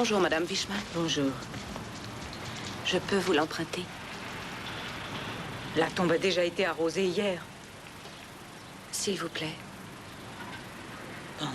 Bonjour, Madame Wichmann. Bonjour. Je peux vous l'emprunter? La tombe a déjà été arrosée hier. S'il vous plaît. Bon.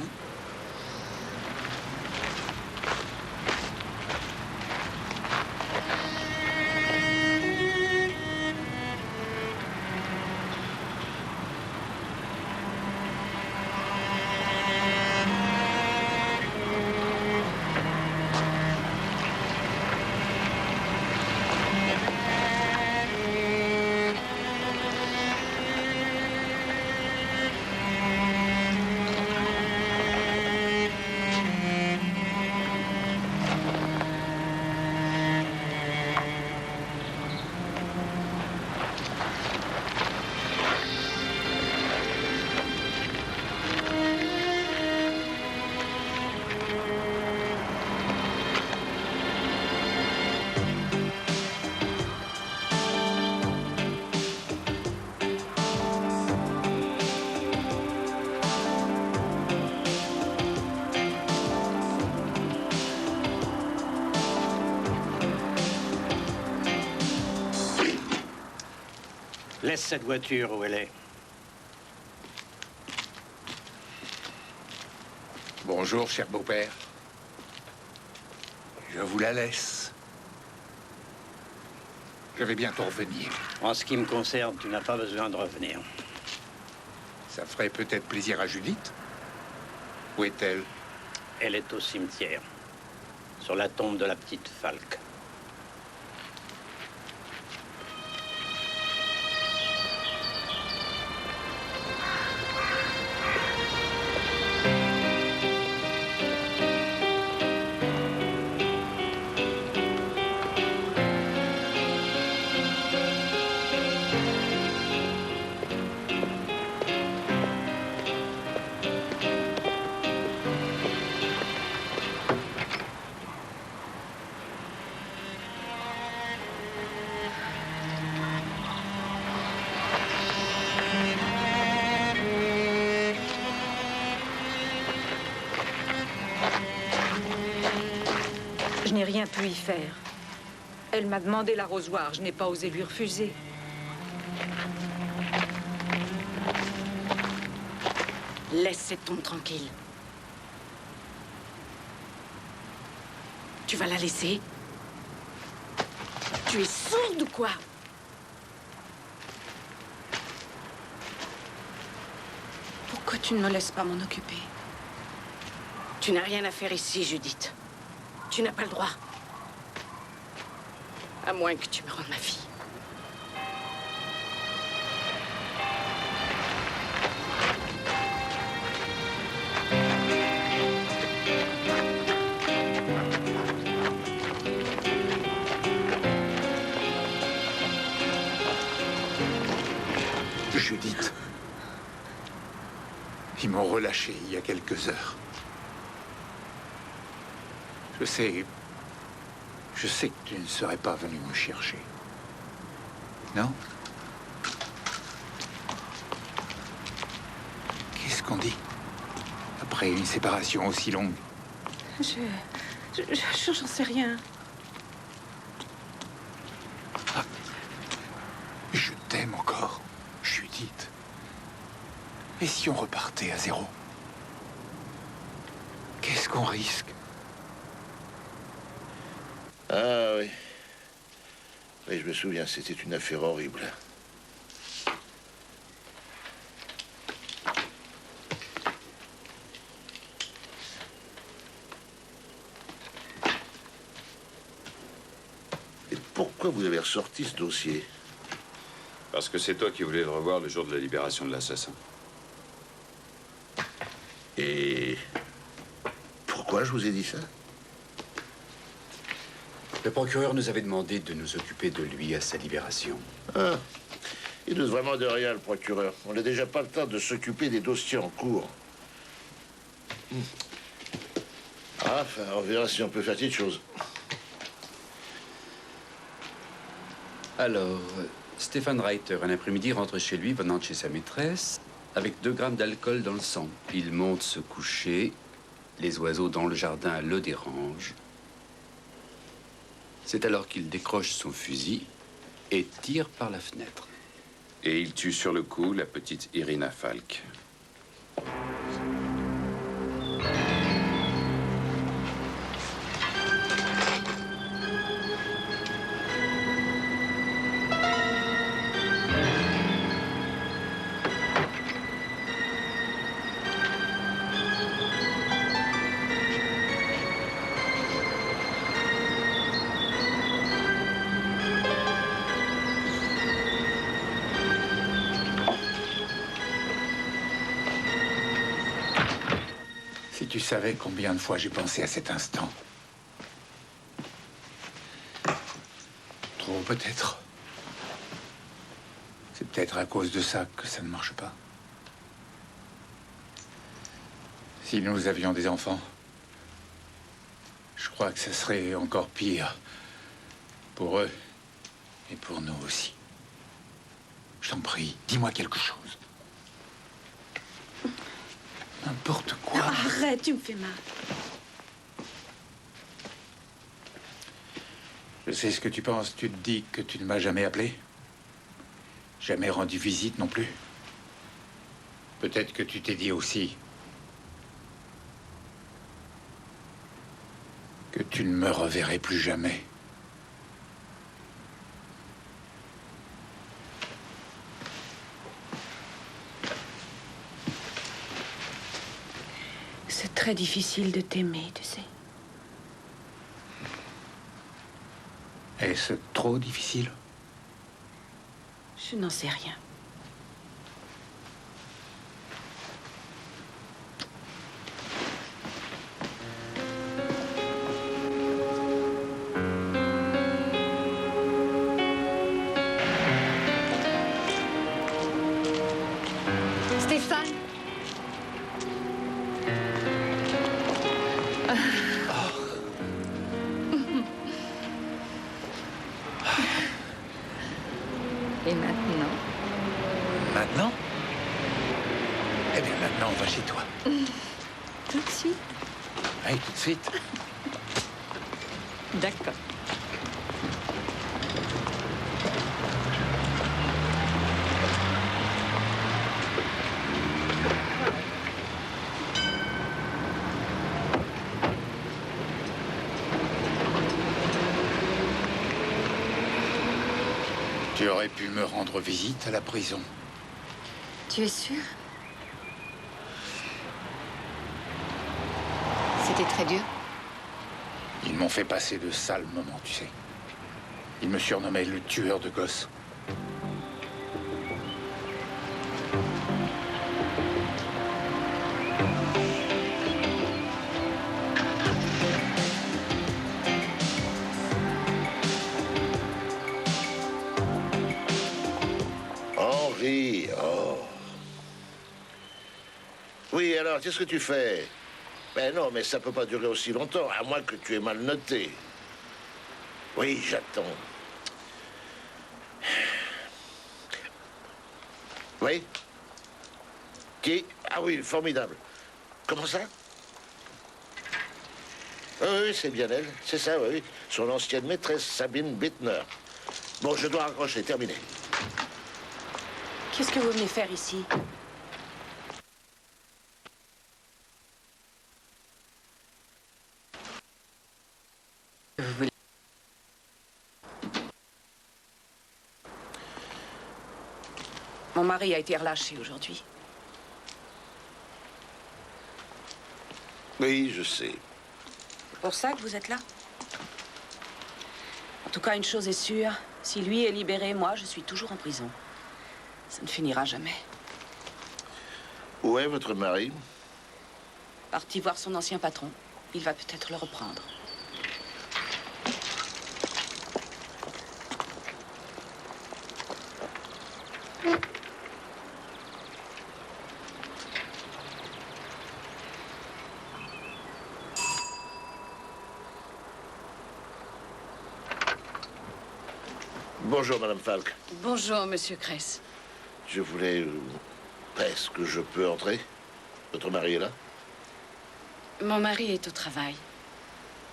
Laisse cette voiture où elle est. Bonjour, cher beau-père. Je vous la laisse. Je vais bientôt revenir. En ce qui me concerne, tu n'as pas besoin de revenir. Ça ferait peut-être plaisir à Judith. Où est-elle? Elle est au cimetière, sur la tombe de la petite Falk. Je n'ai rien pu y faire. Elle m'a demandé l'arrosoir. Je n'ai pas osé lui refuser. Laisse cette tombe tranquille. Tu vas la laisser? Tu es sourde ou quoi? Pourquoi tu ne me laisses pas m'en occuper? Tu n'as rien à faire ici, Judith. Tu n'as pas le droit. À moins que tu me rendes ma fille. Judith. Ils m'ont relâché il y a quelques heures. Je sais que tu ne serais pas venu me chercher. Non? Qu'est-ce qu'on dit? Après une séparation aussi longue? J'en sais rien. Ah. Je t'aime encore, Judith. Et si on repartait à zéro? Qu'est-ce qu'on risque? Ah oui. Oui, je me souviens, c'était une affaire horrible. Et pourquoi vous avez ressorti ce dossier? Parce que c'est toi qui voulais le revoir le jour de la libération de l'assassin. Et pourquoi je vous ai dit ça? Le procureur nous avait demandé de nous occuper de lui à sa libération. Ah, il doute vraiment de rien, le procureur. On n'a déjà pas le temps de s'occuper des dossiers en cours. Ah, enfin, on verra si on peut faire quelque chose. Alors, Stéphane Reiter, un après-midi, rentre chez lui, venant de chez sa maîtresse, avec 2 grammes d'alcool dans le sang. Il monte se coucher. Les oiseaux dans le jardin le dérangent. C'est alors qu'il décroche son fusil et tire par la fenêtre. Et il tue sur le coup la petite Irina Falk. Si tu savais combien de fois j'ai pensé à cet instant. Trop peut-être. C'est peut-être à cause de ça que ça ne marche pas. Si nous avions des enfants, je crois que ce serait encore pire. Pour eux et pour nous aussi. Je t'en prie, dis-moi quelque chose. N'importe quoi. Arrête, tu me fais mal. Je sais ce que tu penses. Tu te dis que tu ne m'as jamais appelé. Jamais rendu visite non plus. Peut-être que tu t'es dit aussi que tu ne me reverrais plus jamais. C'est très difficile de t'aimer, tu sais. Est-ce trop difficile? Je n'en sais rien. Stéphane. Et maintenant? Maintenant? Eh bien, maintenant, on va chez toi. Tout de suite. Oui, tout de suite. D'accord. Tu aurais pu me rendre visite à la prison. Tu es sûr? C'était très dur. Ils m'ont fait passer de sales moments, tu sais. Ils me surnommaient le tueur de gosses. Henri, oh. Oui, alors, qu'est-ce que tu fais? Ben non, mais ça peut pas durer aussi longtemps, à moins que tu aies mal noté. Oui, j'attends. Oui? Qui? Ah oui, formidable. Comment ça? Oui, c'est bien elle. C'est ça, oui. Son ancienne maîtresse, Sabine Bittner. Bon, je dois raccrocher, terminé. Qu'est-ce que vous venez faire ici? Vous voulez... Mon mari a été relâché aujourd'hui. Oui, je sais. C'est pour ça que vous êtes là? En tout cas, une chose est sûre. Si lui est libéré, moi, je suis toujours en prison. Ça ne finira jamais. Où est votre mari? Parti voir son ancien patron. Il va peut-être le reprendre. Bonjour, Madame Falk. Bonjour, Monsieur Kress. Je voulais... Est-ce que je peux entrer? Votre mari est là? Mon mari est au travail.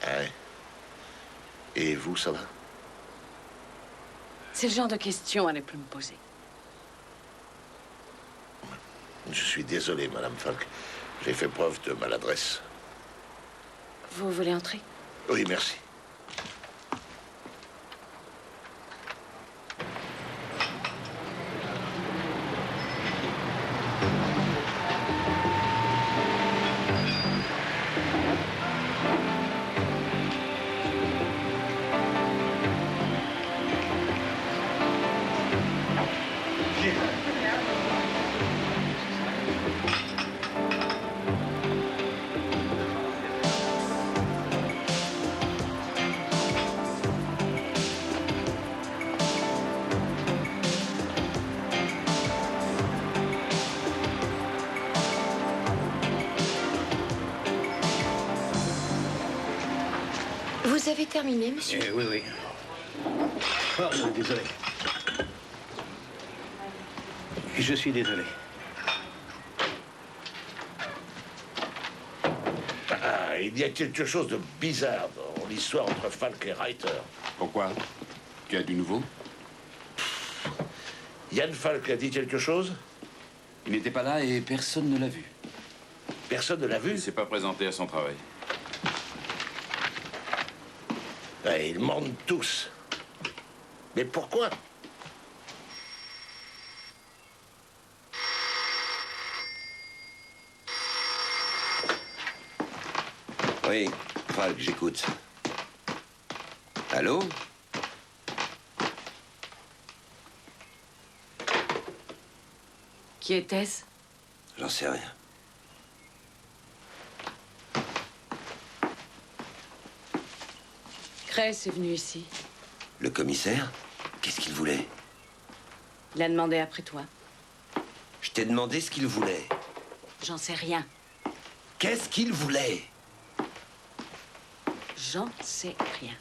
Ah ouais. Et vous, ça va? C'est le genre de question à ne plus me poser. Je suis désolé, Madame Falk. J'ai fait preuve de maladresse. Vous voulez entrer? Oui, merci. Vous avez terminé, monsieur? Oui, oui. Oh, désolé. Je suis désolé. Ah, il y a quelque chose de bizarre dans l'histoire entre Falk et Reiter. Pourquoi? Tu as du nouveau? Yann Falk a dit quelque chose? Il n'était pas là et personne ne l'a vu. Personne ne l'a vu? Il ne s'est pas présenté à son travail. Ouais, ils mentent tous. Mais pourquoi? Oui, Falk, j'écoute. Allô? Qui était-ce? J'en sais rien. Kress est venu ici. Le commissaire? Qu'est-ce qu'il voulait? Il a demandé après toi. Je t'ai demandé ce qu'il voulait. J'en sais rien. Qu'est-ce qu'il voulait? J'en sais rien.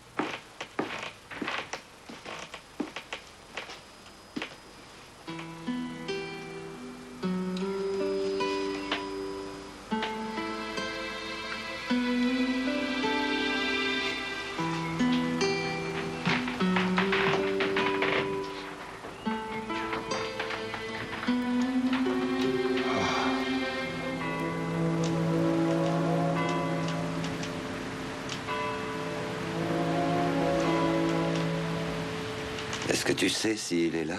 Est-ce que tu sais s'il est là?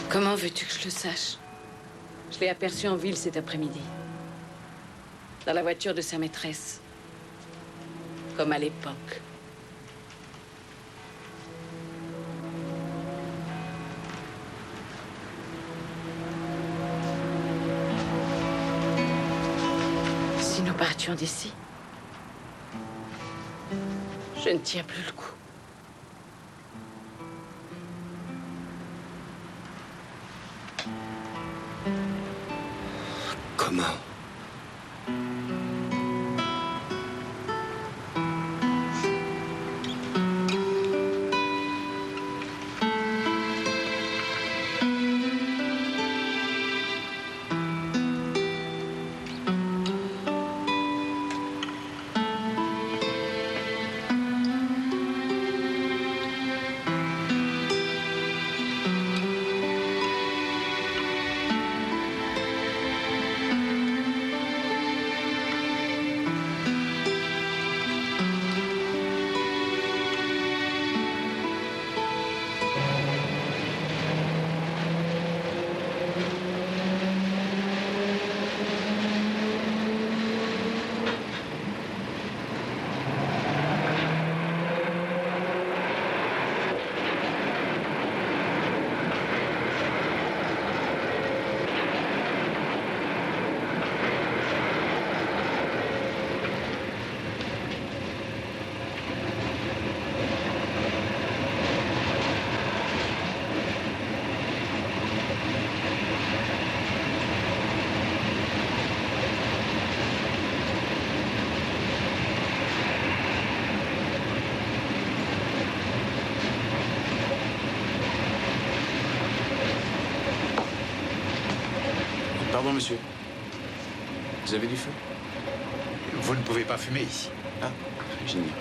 Comment veux-tu que je le sache? Je l'ai aperçu en ville cet après-midi. Dans la voiture de sa maîtresse. Comme à l'époque. Si nous partions d'ici, je ne tiens plus le coup. Comment? Pardon, monsieur. Vous avez du feu? Vous ne pouvez pas fumer ici. Ah, j'ignorais.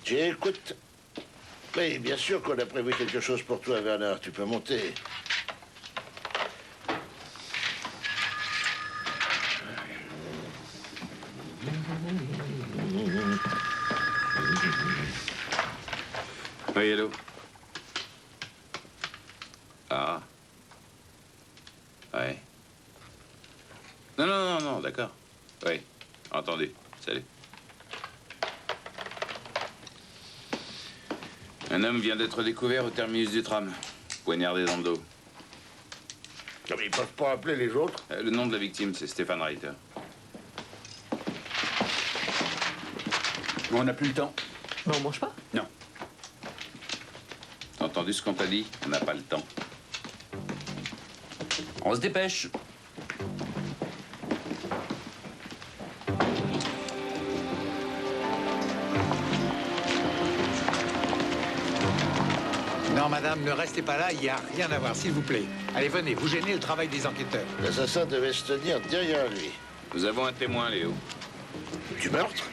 Écoute, oui, bien sûr qu'on a prévu quelque chose pour toi, Werner. Tu peux monter. Oui, hello. Ah. Ouais. Non, d'accord. Oui, entendu. Salut. Un homme vient d'être découvert au terminus du tram, poignardé dans le dos. Non, mais ils peuvent pas appeler les autres. Le nom de la victime, c'est Stéphane Reiter. On n'a plus le temps. Mais on mange pas? Non. T'as entendu ce qu'on t'a dit? On n'a pas le temps. On se dépêche. Non, madame, ne restez pas là, il n'y a rien à voir, s'il vous plaît. Allez, venez, vous gênez le travail des enquêteurs. L'assassin devait se tenir derrière lui. Nous avons un témoin, Léo. Du meurtre?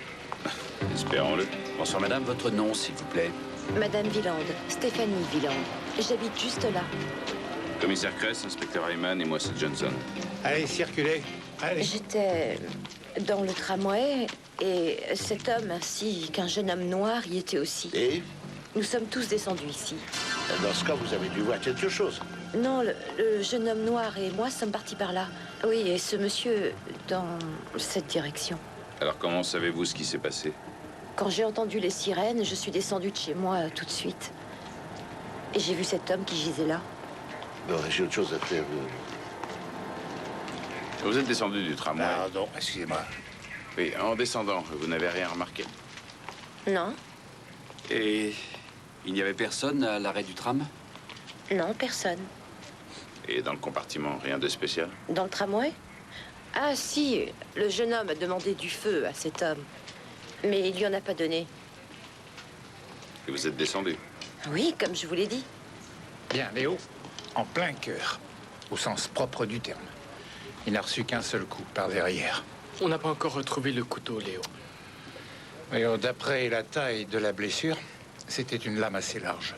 Espérons-le. Bonsoir, madame. Votre nom, s'il vous plaît. Madame Wieland, Stéphanie Wieland. J'habite juste là. Commissaire Kress, inspecteur Ayman et moi, c'est Johnson. Allez, circulez. Allez. J'étais dans le tramway et cet homme ainsi qu'un jeune homme noir y était aussi. Et Nous sommes tous descendus ici. dans ce cas, vous avez dû voir quelque chose. Non, le jeune homme noir et moi sommes partis par là. Oui, et ce monsieur dans cette direction. Alors, comment savez-vous ce qui s'est passé? Quand j'ai entendu les sirènes, je suis descendue de chez moi tout de suite. Et j'ai vu cet homme qui gisait là. Non, j'ai autre chose à faire. Vous êtes descendu du tramway. Pardon, excusez-moi. Oui, en descendant, vous n'avez rien remarqué. Non, Et il n'y avait personne à l'arrêt du tram? non, personne. Et dans le compartiment, rien de spécial? Dans le tramway? Ah si, le jeune homme a demandé du feu à cet homme. Mais il lui en a pas donné. Et vous êtes descendu? Oui, comme je vous l'ai dit. Bien, Léo, en plein cœur, au sens propre du terme. Il n'a reçu qu'un seul coup, par derrière. On n'a pas encore retrouvé le couteau, Léo. Mais d'après la taille de la blessure, c'était une lame assez large.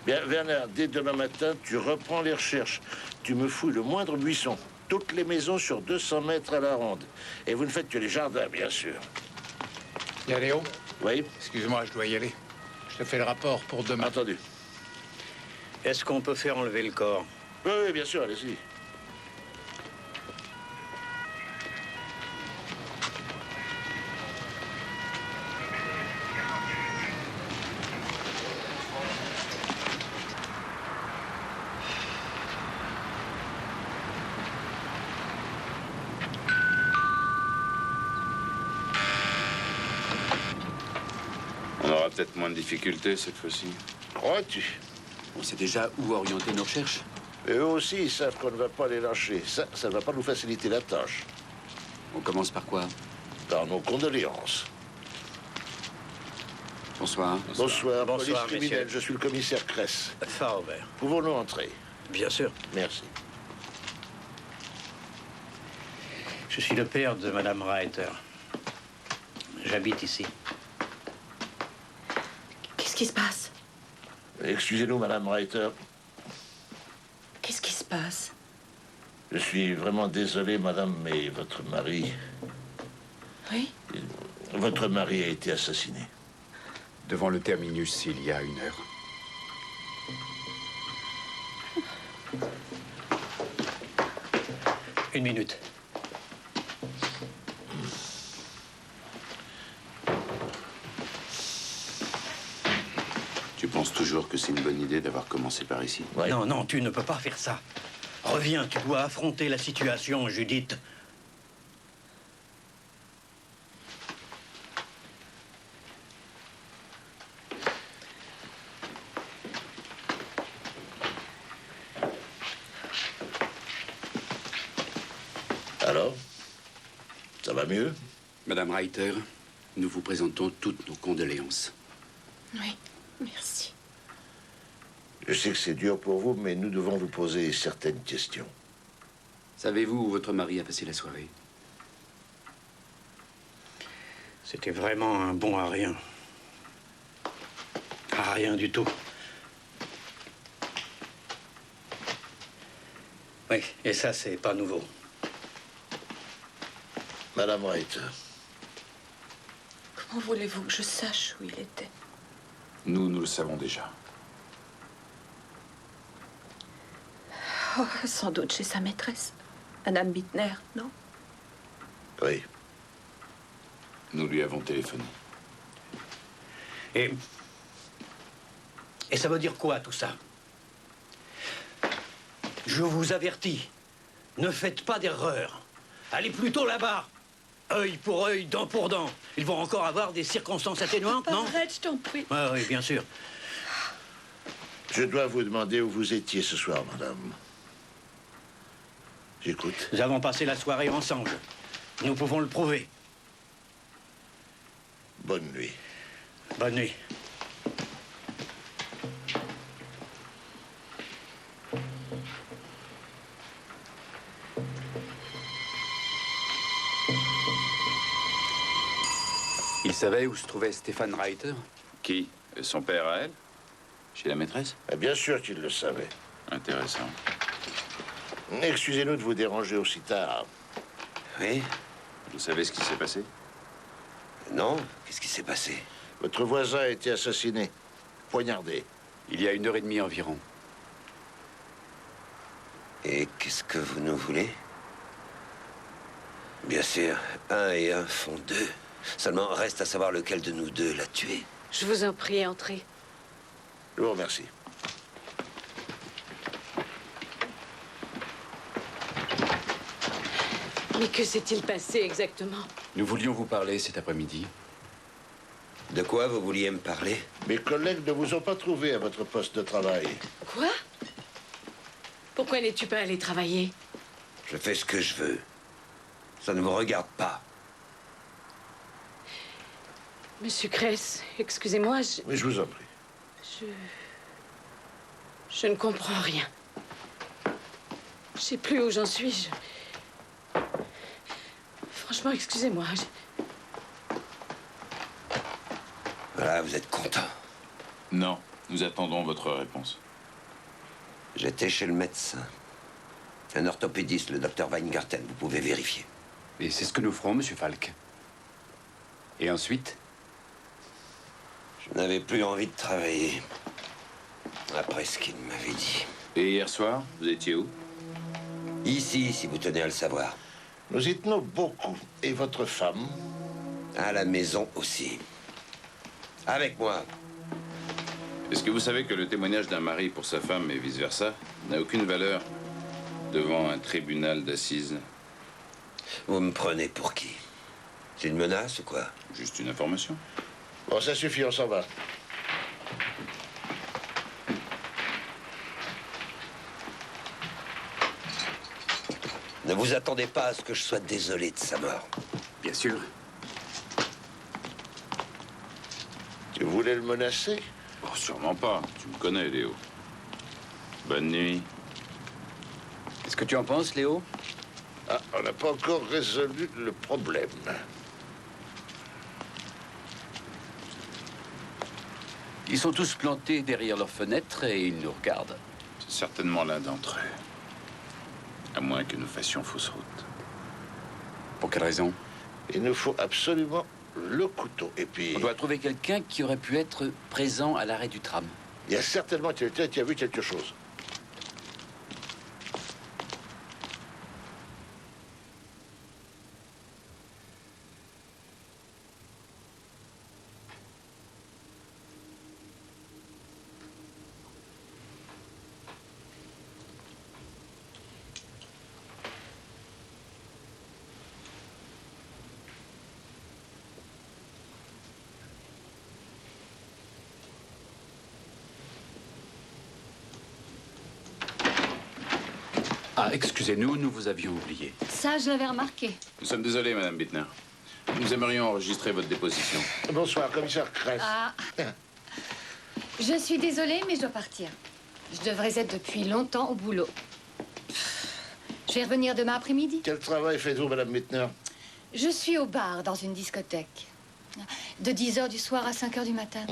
Bien, Werner, dès demain matin, tu reprends les recherches. Tu me fouilles le moindre buisson. Toutes les maisons sur 200 mètres à la ronde. Et vous ne faites que les jardins, bien sûr. Bien, Léo, Oui, excuse-moi, je dois y aller. Je te fais le rapport pour demain. entendu. Est-ce qu'on peut faire enlever le corps? Oui, oui, bien sûr, allez-y. On aura peut-être moins de difficultés cette fois-ci. Crois-tu? On sait déjà où orienter nos recherches. Et eux aussi, ils savent qu'on ne va pas les lâcher. Ça ne va pas nous faciliter la tâche. On commence par quoi? Par nos condoléances. Bonsoir. Bonsoir, police Bonsoir, criminelle. messieurs. Je suis le commissaire Kress. Faubert. Pouvons-nous entrer? Bien sûr. Merci. Je suis le père de Madame Reiter. J'habite ici. qui se passe? Excusez-nous, Madame Reiter. Qu'est-ce qui se passe? Je suis vraiment désolé, Madame, mais votre mari... Oui? Votre mari a été assassiné. Devant le terminus, il y a 1 heure. Une minute. Tu penses toujours que c'est une bonne idée d'avoir commencé par ici? Ouais. Non, non, tu ne peux pas faire ça. Reviens, tu dois affronter la situation, Judith. Alors? Ça va mieux? Madame Reiter, nous vous présentons toutes nos condoléances. Oui, merci. Je sais que c'est dur pour vous, mais nous devons vous poser certaines questions. Savez-vous où votre mari a passé la soirée? C'était vraiment un bon à rien. À rien du tout. Oui, et ça, c'est pas nouveau. Madame Reiter, Comment voulez-vous que je sache où il était? Nous le savons déjà. Oh, sans doute chez sa maîtresse, Madame Bittner, non? oui. Nous lui avons téléphoné. Et ça veut dire quoi, tout ça? Je vous avertis, ne faites pas d'erreur. Allez plutôt là-bas. Œil pour œil, dent pour dent. Ils vont encore avoir des circonstances atténuantes, non? Arrête, je t'en prie. Oui, bien sûr. Je dois vous demander où vous étiez ce soir, madame. J'écoute. Nous avons passé la soirée ensemble. Nous pouvons le prouver. Bonne nuit. Bonne nuit. Il savait où se trouvait Stéphane Reiter? Qui? Son père à elle? Chez la maîtresse? Bien sûr qu'il le savait. Intéressant. Excusez-nous de vous déranger aussi tard. Oui? Vous savez ce qui s'est passé? Non? Qu'est-ce qui s'est passé? Votre voisin a été assassiné, poignardé. Il y a 1h30 environ. Et qu'est-ce que vous nous voulez? Bien sûr, 1 et 1 font 2. Seulement, reste à savoir lequel de nous deux l'a tué. Je vous en prie, entrez. Je vous remercie. Mais que s'est-il passé exactement? Nous voulions vous parler cet après-midi. De quoi vous vouliez me parler? Mes collègues ne vous ont pas trouvé à votre poste de travail. Quoi? Pourquoi n'es-tu pas allé travailler? Je fais ce que je veux. Ça ne vous regarde pas. Monsieur Kress, excusez-moi, Mais je vous en prie. Je ne comprends rien. Je sais plus où j'en suis. Franchement, excusez-moi. Voilà, vous êtes content. Non, nous attendons votre réponse. J'étais chez le médecin. Un orthopédiste, le docteur Weingarten, vous pouvez vérifier. Et c'est ce que nous ferons, monsieur Falk. Et ensuite? Je n'avais plus envie de travailler. Après ce qu'il m'avait dit. Et hier soir, vous étiez où? Ici, si vous tenez à le savoir. Nous y tenons beaucoup. Et votre femme? À la maison aussi. Avec moi. Est-ce que vous savez que le témoignage d'un mari pour sa femme et vice-versa n'a aucune valeur devant un tribunal d'assises? Vous me prenez pour qui? C'est une menace ou quoi? Juste une information. Bon, ça suffit, on s'en va. Ne vous attendez pas à ce que je sois désolé de sa mort. Bien sûr. Tu voulais le menacer? Oh, sûrement pas. Tu me connais, Léo. Bonne nuit. Qu'est-ce que tu en penses, Léo? Ah, on n'a pas encore résolu le problème. Ils sont tous plantés derrière leurs fenêtres et ils nous regardent. C'est certainement l'un d'entre eux. À moins que nous fassions fausse route. Pour quelle raison? Il nous faut absolument le couteau. Et puis, On doit trouver quelqu'un qui aurait pu être présent à l'arrêt du tram. il y a certainement quelqu'un qui a vu quelque chose. Ah, excusez-nous, nous vous avions oublié. Ça, je l'avais remarqué. Nous sommes désolés, Madame Bittner. Nous aimerions enregistrer votre déposition. Bonsoir, commissaire Kress. Ah. Je suis désolée, mais je dois partir. Je devrais être depuis longtemps au boulot. Je vais revenir demain après-midi. Quel travail faites-vous, Madame Bittner? Je suis au bar dans une discothèque. De 10h du soir à 5h du matin.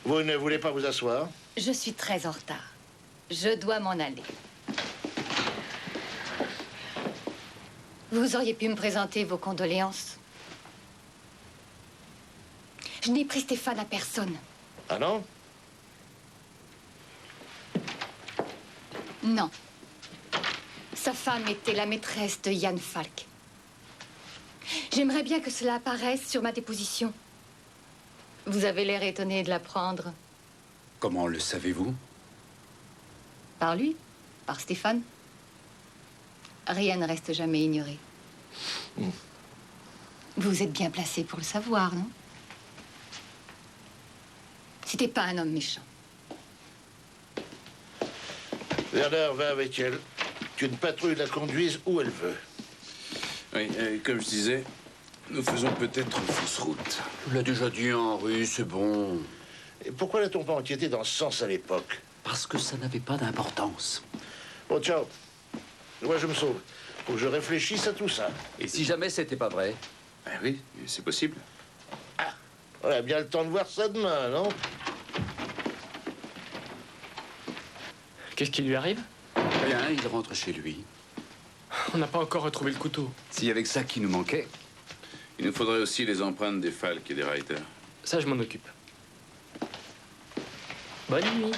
Vous ne voulez pas vous asseoir? Je suis très en retard. Je dois m'en aller. Vous auriez pu me présenter vos condoléances. Je n'ai pris Stéphane à personne. Ah non? Non. Sa femme était la maîtresse de Yann Falk. J'aimerais bien que cela apparaisse sur ma déposition. Vous avez l'air étonné de l'apprendre. Comment le savez-vous? Par lui? Par Stéphane? Rien ne reste jamais ignoré. Vous êtes bien placé pour le savoir, non? C'était pas un homme méchant. Werner va avec elle. Qu'une patrouille la conduise où elle veut. Oui, comme je disais, nous faisons peut-être fausse route. Je l'ai déjà dit, Henri, c'est bon. Et pourquoi n'a-t-on pas enquêté dans ce sens à l'époque? Parce que ça n'avait pas d'importance. Bon, ciao. Moi, je me sauve. Faut que je réfléchisse à tout ça. Et si jamais c'était pas vrai? Ben oui, c'est possible. On a bien le temps de voir ça demain, non? Qu'est-ce qui lui arrive? Rien, il rentre chez lui. On n'a pas encore retrouvé le couteau. S'il y avait que ça qui nous manquait. Il nous faudrait aussi les empreintes des Falk et des Reiter. Ça, je m'en occupe. Bonne nuit.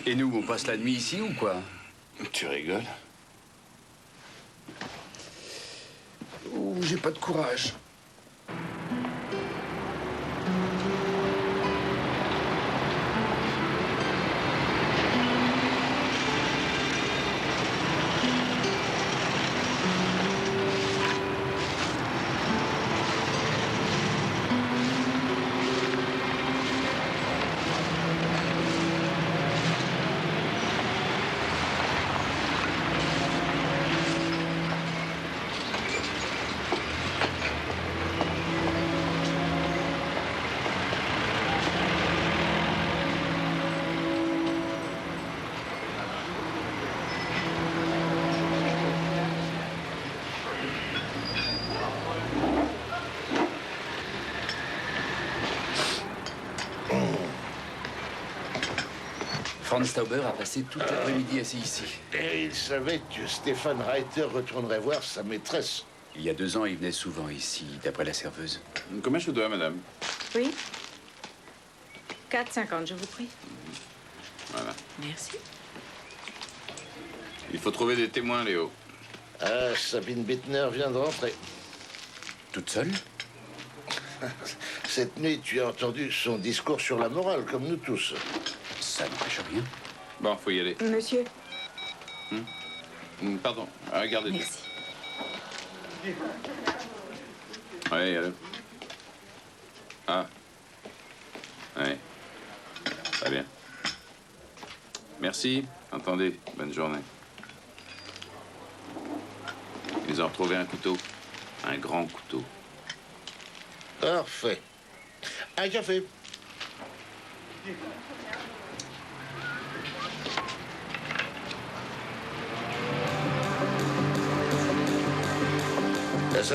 Et nous, on passe la nuit ici ou quoi? Tu rigoles? Oh, j'ai pas de courage. Franz Tauber a passé toute l'après-midi assis ici. Et il savait que Stéphane Reiter retournerait voir sa maîtresse. Il y a 2 ans, il venait souvent ici, d'après la serveuse. Combien je dois, madame? Oui. 4,50, je vous prie. Voilà. Merci. Il faut trouver des témoins, Léo. Ah, Sabine Bittner vient de rentrer. Toute seule? Cette nuit, tu as entendu son discours sur la morale, comme nous tous. Ça n'empêche rien. Bon, faut y aller. Monsieur. Pardon, regardez. Merci. Oui, allô? Ah. Oui. Très bien. Merci. Attendez, bonne journée. Ils ont retrouvé un couteau. Un grand couteau. Parfait. Un café.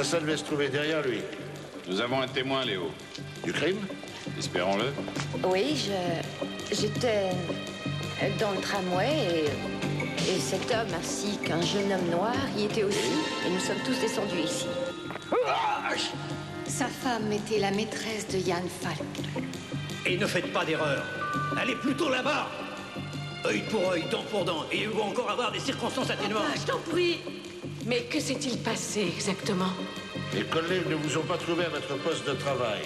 Ça devait se trouver derrière lui. Nous avons un témoin, Léo. Du crime? Espérons-le. Oui, j'étais dans le tramway et cet homme ainsi qu'un jeune homme noir y était aussi. Et nous sommes tous descendus ici. Sa femme était la maîtresse de Jan Falk. Et ne faites pas d'erreur. Allez plutôt là-bas. Œil pour œil, dent pour dent. Et il va encore avoir des circonstances atténuantes. Ah, je t'en prie. Mais que s'est-il passé exactement? Les collègues ne vous ont pas trouvé à votre poste de travail.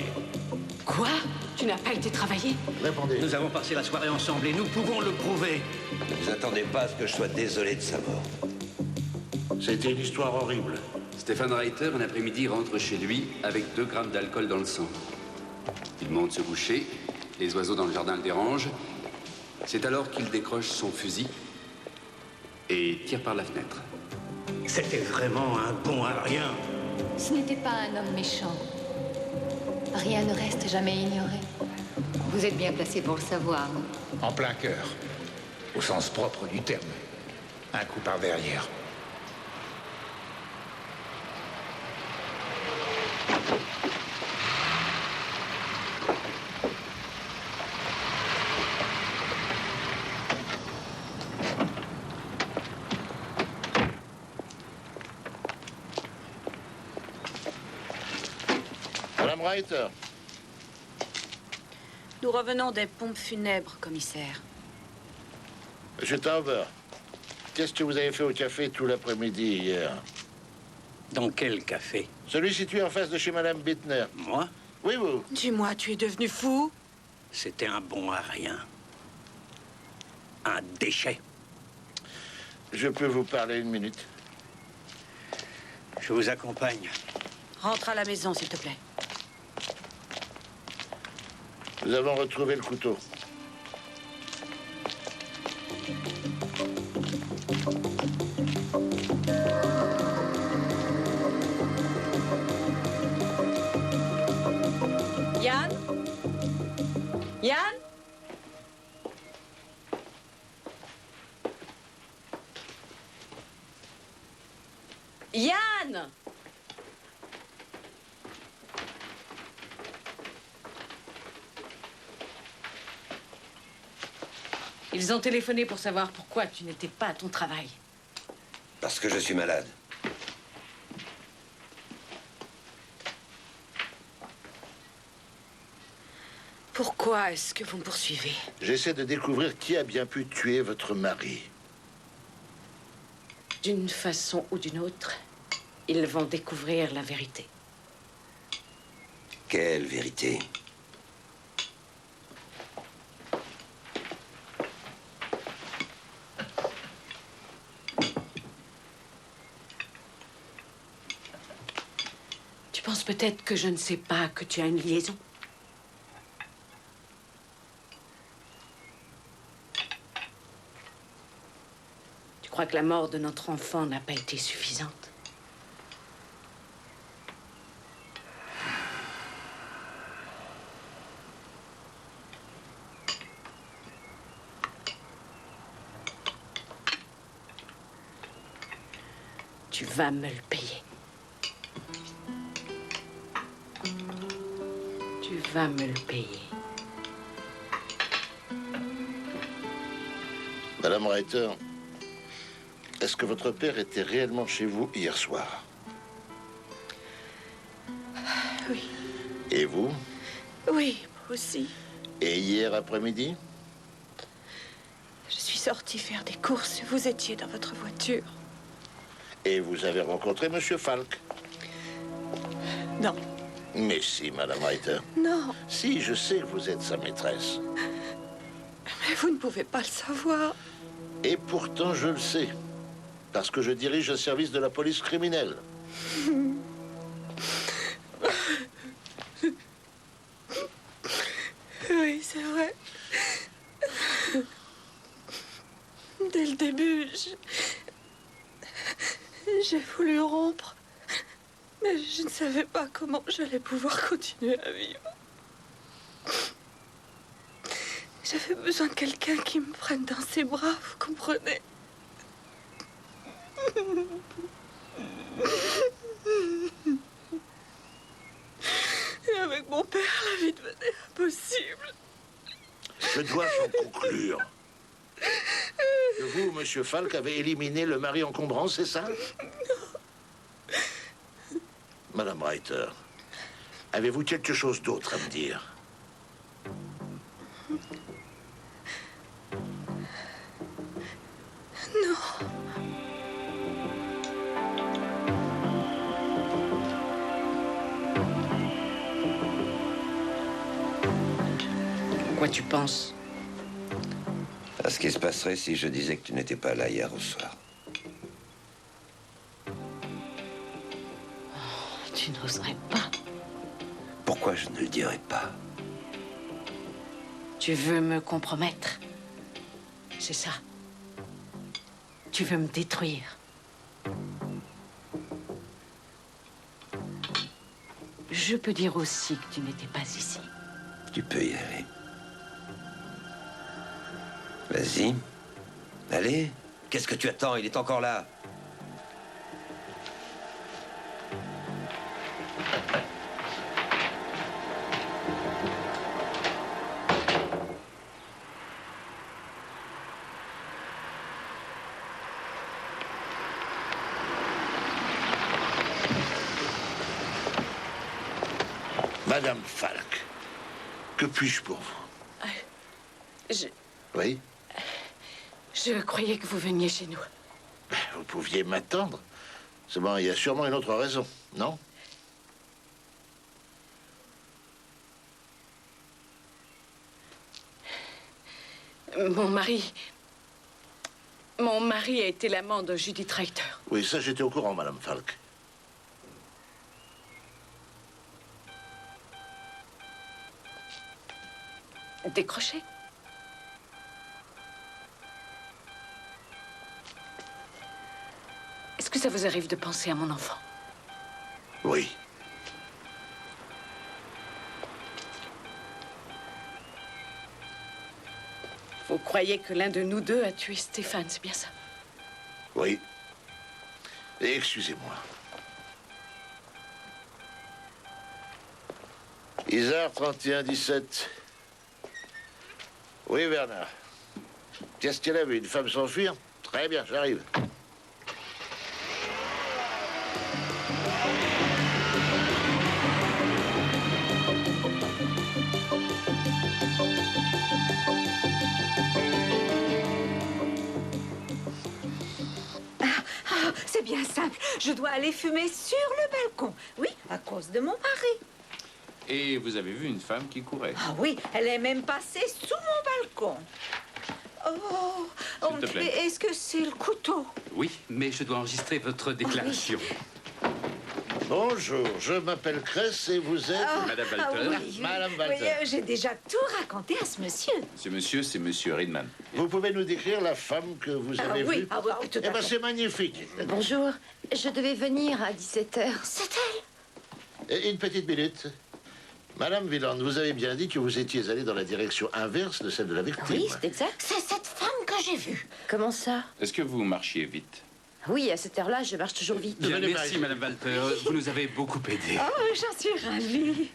Quoi? Tu n'as pas été travailler? Répondez. Nous avons passé la soirée ensemble et nous pouvons le prouver. Ne vous attendez pas à ce que je sois désolé de sa mort. C'était une histoire horrible. Stefan Reiter, un après-midi, rentre chez lui avec 2 grammes d'alcool dans le sang. Il monte se coucher, les oiseaux dans le jardin le dérangent. C'est alors qu'il décroche son fusil et tire par la fenêtre. C'était vraiment un bon à rien. Ce n'était pas un homme méchant. Rien ne reste jamais ignoré. Vous êtes bien placé pour le savoir. En plein cœur. Au sens propre du terme. Un coup par derrière. Madame Reiter. Nous revenons des pompes funèbres, commissaire. Monsieur Tauber, qu'est-ce que vous avez fait au café tout l'après-midi hier? Dans quel café? Celui situé en face de chez Madame Bittner. Moi? Oui, vous. Dis-moi, tu es devenu fou? C'était un bon à rien. Un déchet. Je peux vous parler une minute? Je vous accompagne. Rentre à la maison, s'il te plaît. Nous avons retrouvé le couteau. Yann? Yann? Yann! Ils ont téléphoné pour savoir pourquoi tu n'étais pas à ton travail. Parce que je suis malade. Pourquoi est-ce que vous me poursuivez? J'essaie de découvrir qui a bien pu tuer votre mari. D'une façon ou d'une autre, ils vont découvrir la vérité. Quelle vérité? Tu penses peut-être que je ne sais pas que tu as une liaison? Tu crois que la mort de notre enfant n'a pas été suffisante? Tu vas me le payer. Tu vas me le payer. Madame Reiter, est-ce que votre père était réellement chez vous hier soir? Oui. Et vous? Oui, moi aussi. Et hier après-midi? Je suis sortie faire des courses. Vous étiez dans votre voiture. Et vous avez rencontré Monsieur Falk? Non. Mais si, Madame Reiter. Non. Si, je sais que vous êtes sa maîtresse. Mais vous ne pouvez pas le savoir. Et pourtant, je le sais. Parce que je dirige un service de la police criminelle. Oui, c'est vrai. Dès le début, j'ai voulu rompre. Mais je ne savais pas comment j'allais pouvoir continuer à vivre. J'avais besoin de quelqu'un qui me prenne dans ses bras, vous comprenez? Et avec mon père, la vie devenait impossible. Que dois-je en conclure? Que vous, monsieur Falk, avez éliminé le mari encombrant, c'est ça? Madame Reiter, avez-vous quelque chose d'autre à me dire? Non. Quoi tu penses? À ce qui se passerait si je disais que tu n'étais pas là hier au soir. Tu n'oserais pas. Pourquoi je ne le dirais pas? Tu veux me compromettre? C'est ça. Tu veux me détruire. Je peux dire aussi que tu n'étais pas ici. Tu peux y aller. Vas-y. Allez. Qu'est-ce que tu attends? Il est encore là. Madame Falk, que puis-je pour vous? Oui? Je croyais que vous veniez chez nous. Vous pouviez m'attendre. Seulement, il y a sûrement une autre raison, non? Mon mari a été l'amant de Judith Reiter. Oui, ça, j'étais au courant, Madame Falk. Décroché. Est-ce que ça vous arrive de penser à mon enfant? Oui. Vous croyez que l'un de nous deux a tué Stéphane, c'est bien ça? Oui. Et excusez-moi. Isard 31-17. Oui, Bernard. Qu'est-ce qu'elle a vu? Une femme s'enfuir? Très bien, j'arrive. C'est bien simple. Je dois aller fumer sur le balcon. Oui, à cause de mon mari. Et vous avez vu une femme qui courait? Ah oui, elle est même passée sous mon balcon. Oh, S'il te plaît. est-ce que c'est le couteau? Oui, mais je dois enregistrer votre déclaration. Bonjour, je m'appelle Kress et vous êtes... Madame Walter. Oui, Madame oui, Walter. j'ai déjà tout raconté à ce monsieur. Ce monsieur, c'est monsieur Riedman. Vous pouvez nous décrire la femme que vous avez vue? Oui, tout Eh à bien, fait. c'est magnifique. Bonjour, je devais venir à 17h. C'est elle? Et une petite minute. Madame Wieland, vous avez bien dit que vous étiez allée dans la direction inverse de celle de la victime. Oui, c'est exact. C'est cette femme que j'ai vue. Comment ça? Est-ce que vous marchiez vite? Oui, à cette heure-là, je marche toujours vite. Bien, merci, Madame Walter. Vous nous avez beaucoup aidés. Oh, j'en suis ravie.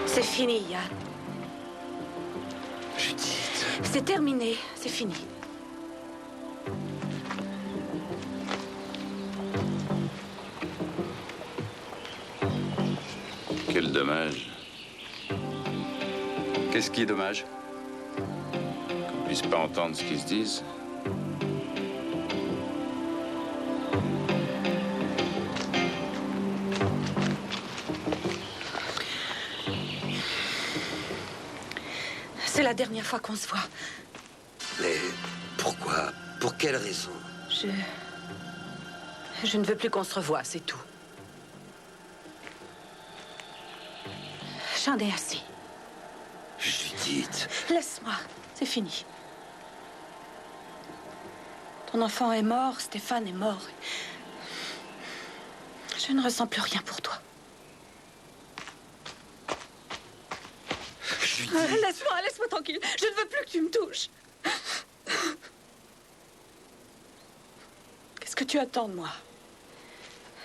C'est fini, Yann. Judith. C'est terminé. C'est fini. Quel dommage Qu'est-ce qui est dommage? qu'on puisse pas entendre ce qu'ils se disent. C'est la dernière fois qu'on se voit. Mais pourquoi? Pour quelle raison? Je ne veux plus qu'on se revoie, c'est tout. J'en ai assez. Judith. Laisse-moi, c'est fini. Ton enfant est mort, Stéphane est mort. Je ne ressens plus rien pour toi. Laisse-moi tranquille. Je ne veux plus que tu me touches. Qu'est-ce que tu attends de moi?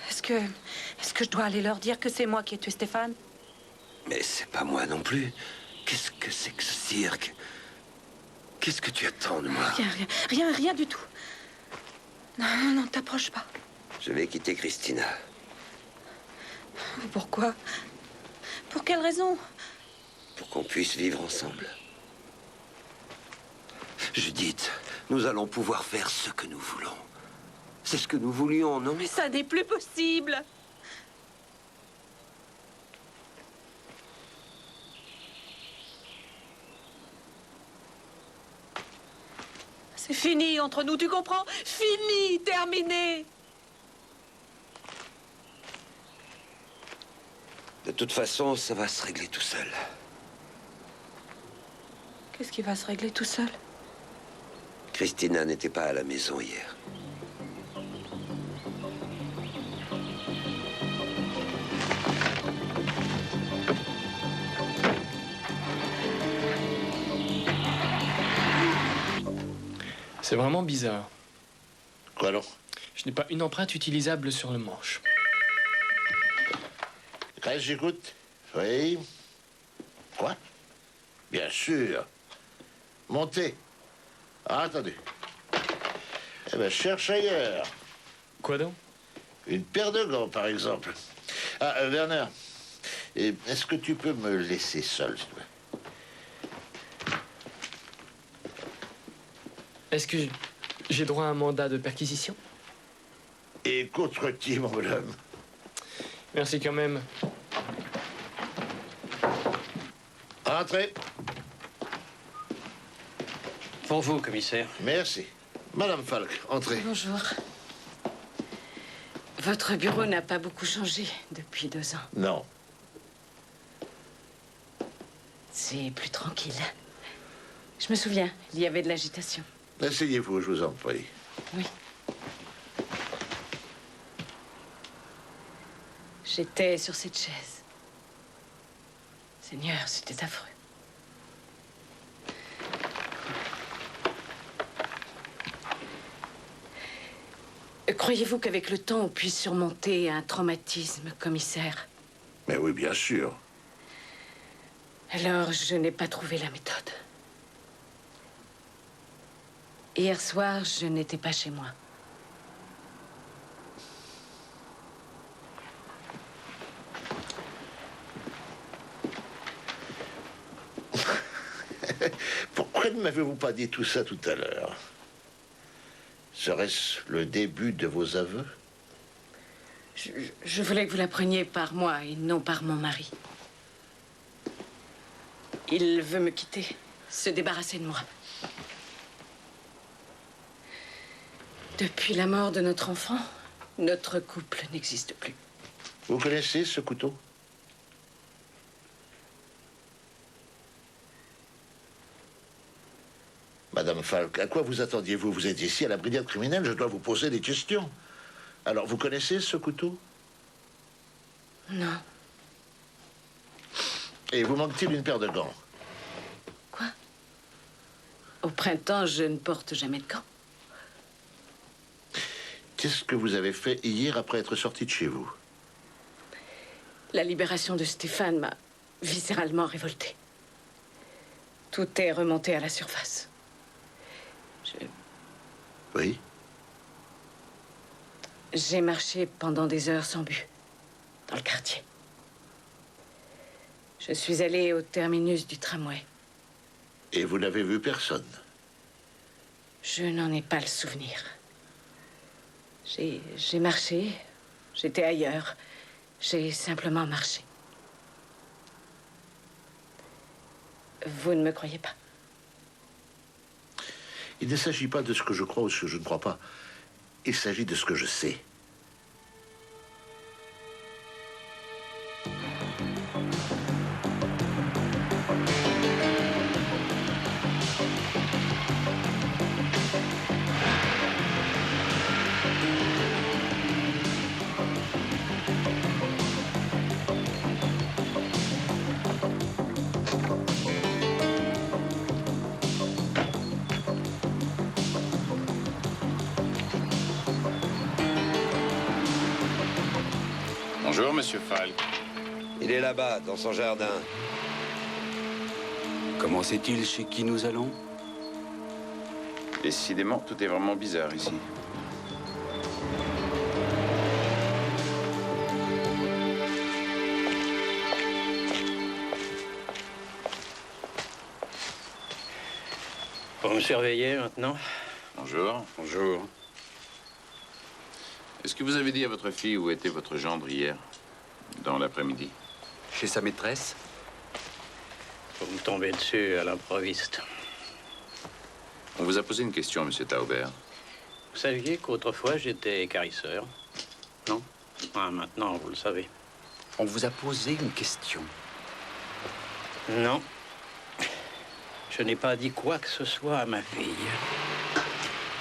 Est-ce que je dois aller leur dire que c'est moi qui ai tué Stéphane? Mais c'est pas moi non plus. Qu'est-ce que c'est que ce cirque? Qu'est-ce que tu attends de moi? Rien du tout. Non, t'approche pas. Je vais quitter Christina. Pourquoi? Pour quelle raison? Pour qu'on puisse vivre ensemble. Judith, nous allons pouvoir faire ce que nous voulons. C'est ce que nous voulions, non? Mais ça n'est plus possible. C'est fini entre nous, tu comprends? Fini, terminé. De toute façon, ça va se régler tout seul. Qu'est-ce qui va se régler tout seul? Christina n'était pas à la maison hier. C'est vraiment bizarre. Quoi alors? Je n'ai pas une empreinte utilisable sur le manche. Reste, j'écoute. Oui. Quoi? Bien sûr. Montez. Ah, attendez. Eh ben, cherche ailleurs. Quoi donc? Une paire de gants, par exemple. Ah, Werner, est-ce que tu peux me laisser seul, s'il te plaît? Est-ce que j'ai droit à un mandat de perquisition? Et contre qui, mon bonhomme? Merci quand même. Entrez. Pour vous, commissaire. Merci. Madame Falk, entrez. Bonjour. Votre bureau n'a pas beaucoup changé depuis 2 ans. Non. C'est plus tranquille. Je me souviens, il y avait de l'agitation. Asseyez-vous, je vous en prie. Oui. J'étais sur cette chaise. Seigneur, c'était affreux. Croyez-vous qu'avec le temps, on puisse surmonter un traumatisme, commissaire? Mais oui, bien sûr. Alors, je n'ai pas trouvé la méthode. Hier soir, je n'étais pas chez moi. Pourquoi ne m'avez-vous pas dit tout ça tout à l'heure? Serait-ce le début de vos aveux? Je voulais que vous l'appreniez par moi et non par mon mari. Il veut me quitter, se débarrasser de moi. Depuis la mort de notre enfant, notre couple n'existe plus. Vous connaissez ce couteau? Madame Falk, à quoi vous attendiez-vous? Vous êtes ici à la brigade criminelle, je dois vous poser des questions. Alors, vous connaissez ce couteau? Non. Et vous manque-t-il une paire de gants? Quoi? Au printemps, je ne porte jamais de gants. Qu'est-ce que vous avez fait hier après être sorti de chez vous? La libération de Stéphane m'a viscéralement révoltée. Tout est remonté à la surface. Oui? J'ai marché pendant des heures sans but, dans le quartier. Je suis allée au terminus du tramway. Et vous n'avez vu personne? Je n'en ai pas le souvenir. J'ai marché, j'étais ailleurs. J'ai simplement marché. Vous ne me croyez pas? Il ne s'agit pas de ce que je crois ou ce que je ne crois pas. Il s'agit de ce que je sais. Bonjour, monsieur Falk. Il est là-bas, dans son jardin. Comment sait-il chez qui nous allons? Décidément, tout est vraiment bizarre ici. Vous me surveillez maintenant? Bonjour. Bonjour. Est-ce que vous avez dit à votre fille où était votre gendre hier, dans l'après-midi? Chez sa maîtresse? Vous me tombez dessus à l'improviste. On vous a posé une question, monsieur Tauber. Vous saviez qu'autrefois j'étais écarisseur? Non? Ah, maintenant, vous le savez. On vous a posé une question. Non. Je n'ai pas dit quoi que ce soit à ma fille.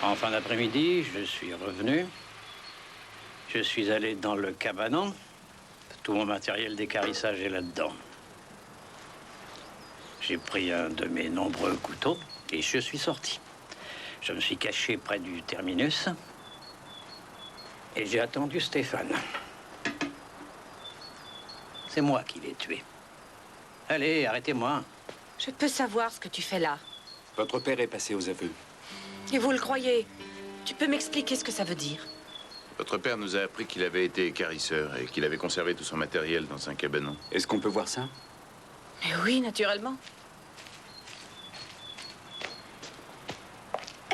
En fin d'après-midi, je suis revenu. Je suis allé dans le cabanon. Tout mon matériel d'écarissage est là-dedans. J'ai pris un de mes nombreux couteaux et je suis sorti. Je me suis caché près du terminus et j'ai attendu Stéphane. C'est moi qui l'ai tué. Allez, arrêtez-moi. Je peux savoir ce que tu fais là. Votre père est passé aux aveux. Et vous le croyez? Tu peux m'expliquer ce que ça veut dire? Votre père nous a appris qu'il avait été écarisseur et qu'il avait conservé tout son matériel dans un cabanon. Est-ce qu'on peut voir ça? Mais oui, naturellement.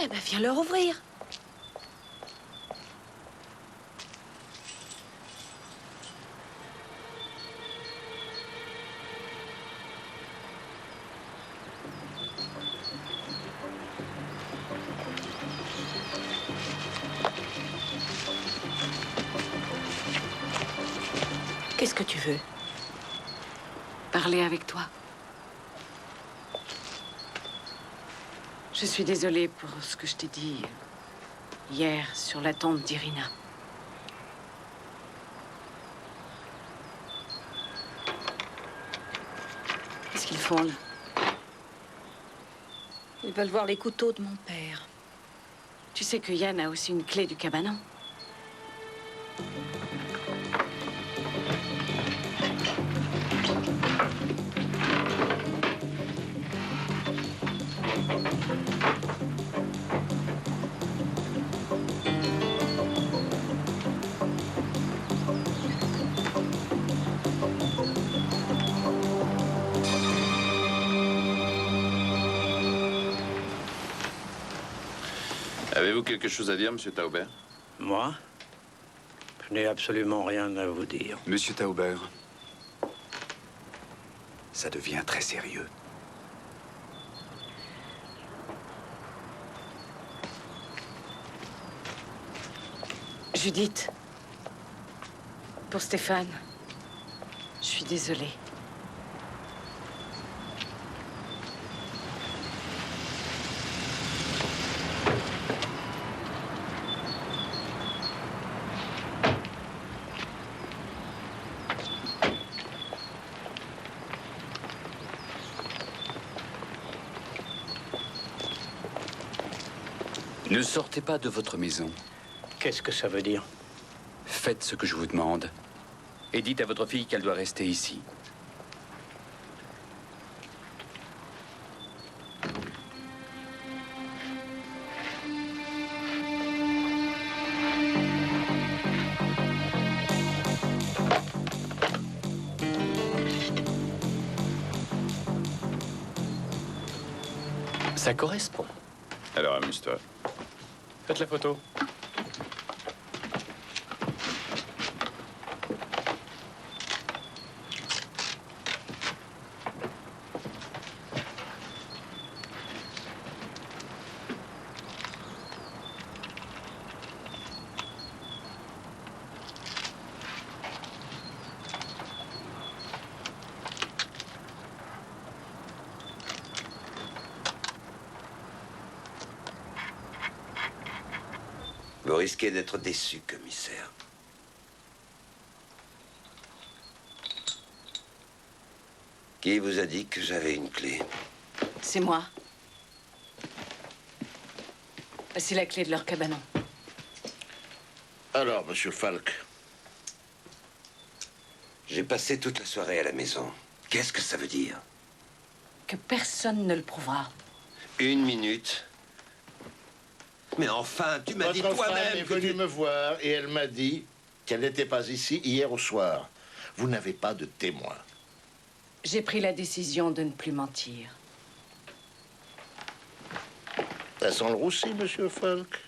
Eh ben, viens leur ouvrir. Qu'est-ce que tu veux? Parler avec toi. Je suis désolée pour ce que je t'ai dit hier sur la tombe d'Irina. Qu'est-ce qu'ils font là? Ils veulent voir les couteaux de mon père. Tu sais que Yann a aussi une clé du cabanon? Avez-vous quelque chose à dire, monsieur Tauber? Moi? Je n'ai absolument rien à vous dire. Monsieur Tauber, ça devient très sérieux. Judith, pour Stéphane, je suis désolée. Ne sortez pas de votre maison. Qu'est-ce que ça veut dire? Faites ce que je vous demande. Et dites à votre fille qu'elle doit rester ici. Ça correspond. Alors, amuse-toi. Faites la photo. Vous risquez d'être déçu, commissaire. Qui vous a dit que j'avais une clé? C'est moi. C'est la clé de leur cabanon. Alors, monsieur Falk, J'ai passé toute la soirée à la maison. Qu'est-ce que ça veut dire? Que personne ne le prouvera. 1 minute. Mais enfin, tu m'as dit Votre femme toi-même est que venue tu... me voir et elle m'a dit qu'elle n'était pas ici hier au soir. Vous n'avez pas de témoin. J'ai pris la décision de ne plus mentir. Ça sent le roussi, monsieur Falk.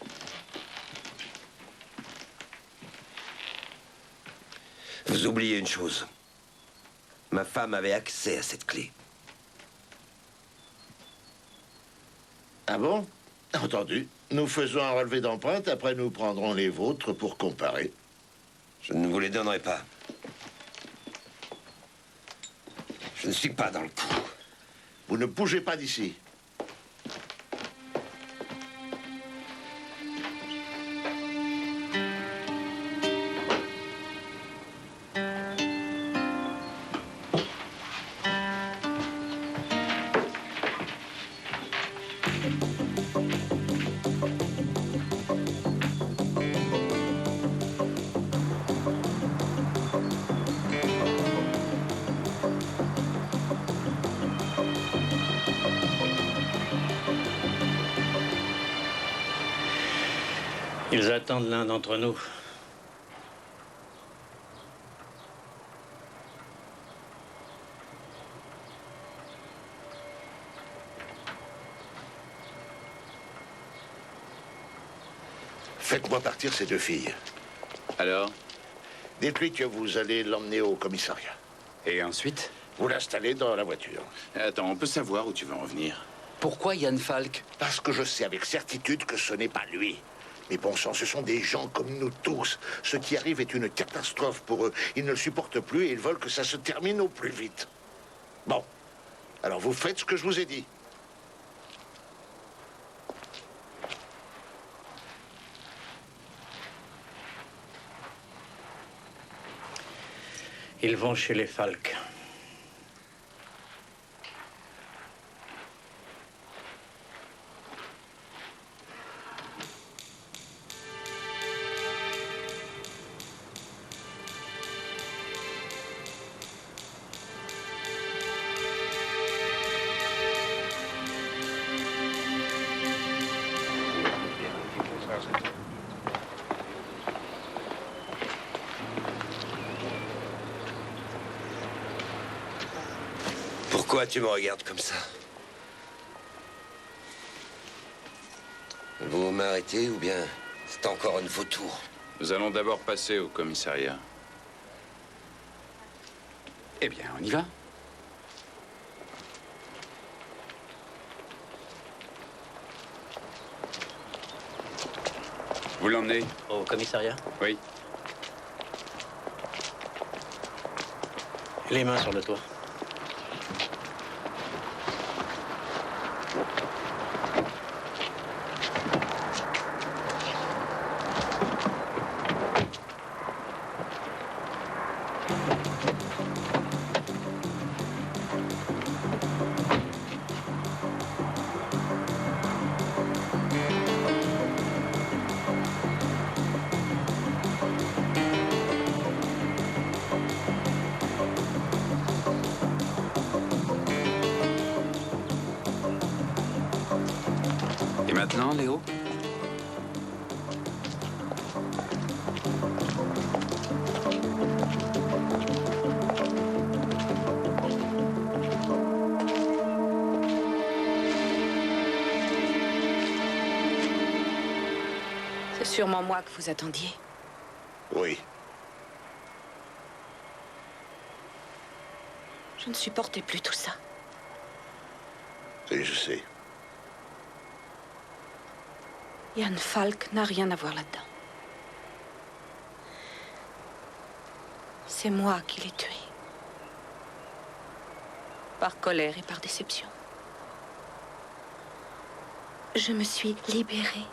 Vous oubliez une chose. Ma femme avait accès à cette clé. Ah bon? Entendu. Nous faisons un relevé d'empreintes, après nous prendrons les vôtres pour comparer. Je ne vous les donnerai pas. Je ne suis pas dans le coup. Vous ne bougez pas d'ici. Ils attendent l'un d'entre nous. Faites-moi partir ces 2 filles. Alors? Dites-lui que vous allez l'emmener au commissariat. Et ensuite? Vous l'installez dans la voiture. Attends, on peut savoir où tu vas en venir. Pourquoi Yann Falk? Parce que je sais avec certitude que ce n'est pas lui. Mais bon sang, ce sont des gens comme nous tous. Ce qui arrive est une catastrophe pour eux. Ils ne le supportent plus et ils veulent que ça se termine au plus vite. Bon. Alors vous faites ce que je vous ai dit. Ils vont chez les Falk. Pourquoi tu me regardes comme ça? Vous m'arrêtez ou bien c'est encore une vautour? Nous allons d'abord passer au commissariat. Eh bien, on y va. Vous l'emmenez? Au commissariat? Oui. Les mains sur le toit. Et maintenant, Léo? C'est sûrement moi que vous attendiez. Oui. Je ne supportais plus tout ça. Et je sais. Yann Falk n'a rien à voir là-dedans. C'est moi qui l'ai tué. Par colère et par déception. Je me suis libérée